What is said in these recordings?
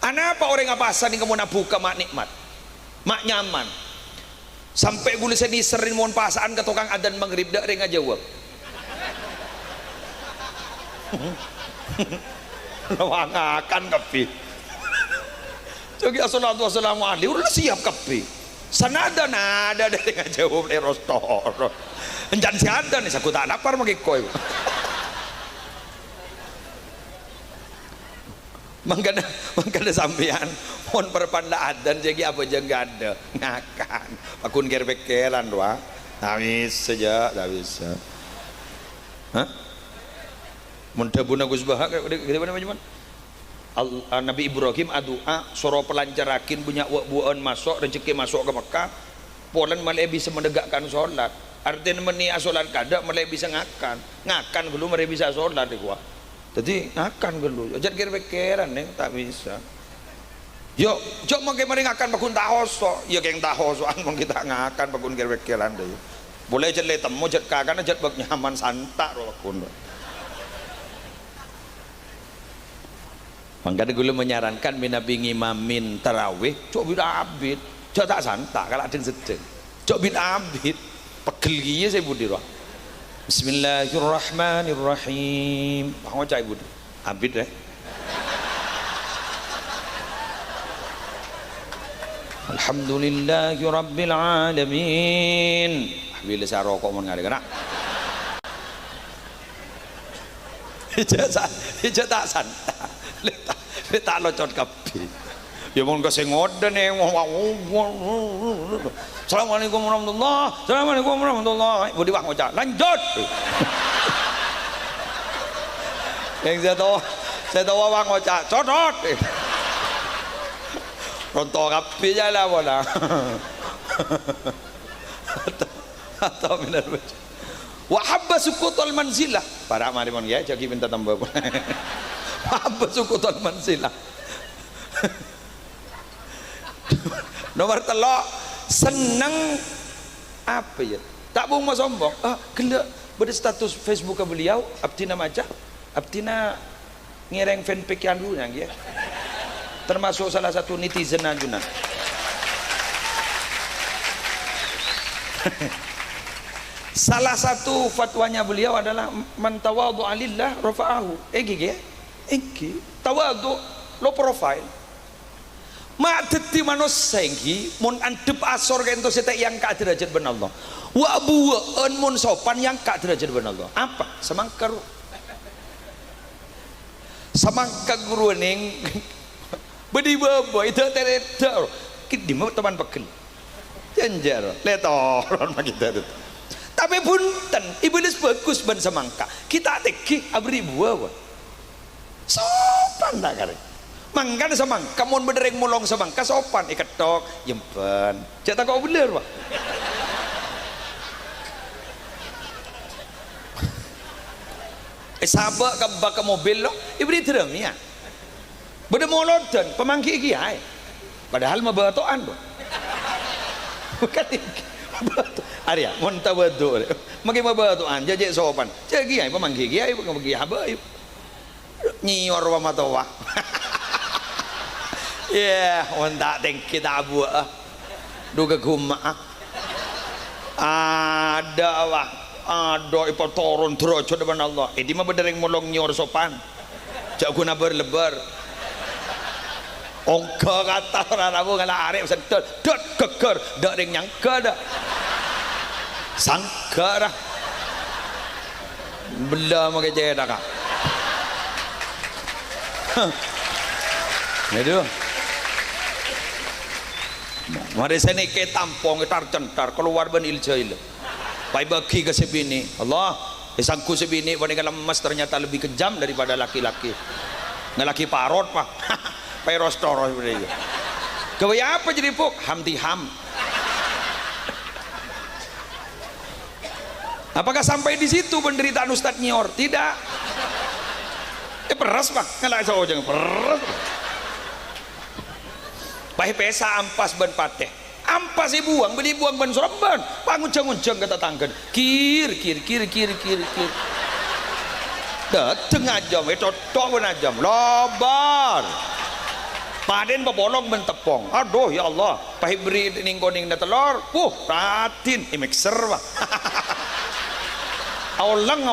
Apa orang ngapasan yang kamu nak buka mak nikmat, mak nyaman. Sampai gula saya diserin mohon pasaan ke tukang adan maghrib dak ring jawab. Lawangakan kapi. Jogi assalamu alaikum udah siap kapi. Sanada nada dari ngajawab erostor. Enjan si ada nih saku tak lapar magi koy. Mangkana sampean mon perpanda adan jadi apa aja enggak ada ngakan. Pakun gerbekelan doa. Habis saja, habis. Hah? Mun tabuna Gus Bahak kita mana macam Nabi Ibrahim adua soro pelancarakin punya buan masuk rezeki masuk ke Mekah polan malah bisa menegakkan sholat artinya meni sholat kada malah bisa ngakan dulu malah bisa sholat gua jadi ngakan dulu jangan kira-kira neng tak bisa yo jok makai mari ngakan bakun tahoso ya keng tahosoan mau kita ngakan bakun kira-kira deh boleh jadi temu jadi kakan jadi bak nyaman santak roh bakun. Makanya gue menyarankan minabi ngimamin tarawih cok bin abid cok tak santak kalau ada yang sedang cok bin abid pegel gini saya budi roh bismillahirrahmanirrahim mau cai budi abid deh alhamdulillahi rabbil alamin bila saya rokok mau ngari kena hijau tak santak tak locot kapi ya mau kasih ngoden nih assalamualaikum warahmatullahi budi wah ngocak lanjut yang saya tahu wah ngocak codot rontok kapi aja lah bola atau benar benar wahabba sukutul manzilah para marimon ya jadi minta tambah apa sukutan mansilah nomor telok seneng apa ya tak bohong mas sombong gelak pada status Facebook beliau abtina maca abtina ngereng fanpage yang dulu ya termasuk salah satu netizen ajunan salah satu fatwanya beliau adalah man tawadhu alillah rafa'ahu gigi ya tawadu lo profile mak dadi manusia iki mun andep asor kento setek yang ka derajat ben Allah wa abuan mun sopan yang ka derajat ben Allah apa semangka guru ning bedi babo itu teretor kit di teman pegel janjar letoron kita itu tapi punten iblis bagus ben semangka kita teki abri buah sopan tak kare mangkan samang kamu bedereng mulong samangka sopan iketok jempen cak kau bener pak sabak ke mobil lo ibri terang ya beda molodon pemangki kiai padahal mabatoan lo bukan Arya mun tawadu magi mabatoan jajak sopan cak kiai pemangki kiai pemangki habaib nyior wa matawa ya wanda tengki tabu duga guma ada wah ada ipo turun derajat depan Allah di mah bedereng molong nyior sopan jak guna berlebar ongka kata orang Arab ngala arek sedot dot geger dak ring nyangka dak sangka dah bela make jeda kak aduh mari sini ke tampong tar centar keluar ben iljail pai bagi ke sebini Allah sangku sebini wanita lemas ternyata lebih kejam daripada laki-laki ngelaki parot pak pai rostoro sebenarnya kau apa jadi puk hamti ham apakah sampai di situ penderitaan Ustadz nyior tidak peras pak ngelak saja peras pahe pesa ampas ban pateh ampas buang beli buang ban sorban pangunjang-unjang kata tangga kir dateng aja cocok ben aja lobar paden babolong mentepong aduh ya Allah pahibri ning koning na telur ratin imikser wah aulang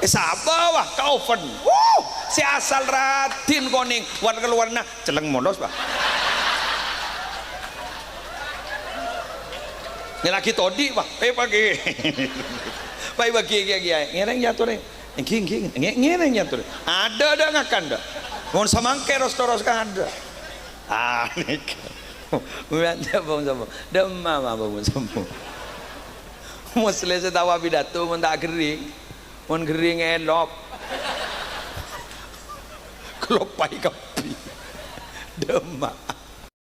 sabah wah ka oven si asal ratin koning warna celeng molos wah ini lagi todi wah pagi pagi ngereng jatuh deh ngereng jatuh deh ada ngakan dah mau samangke toros kan ada nih bukan sabung demam apa pun sabung mau selesai tawa pidato mau tak kering elop kelopai kopi demam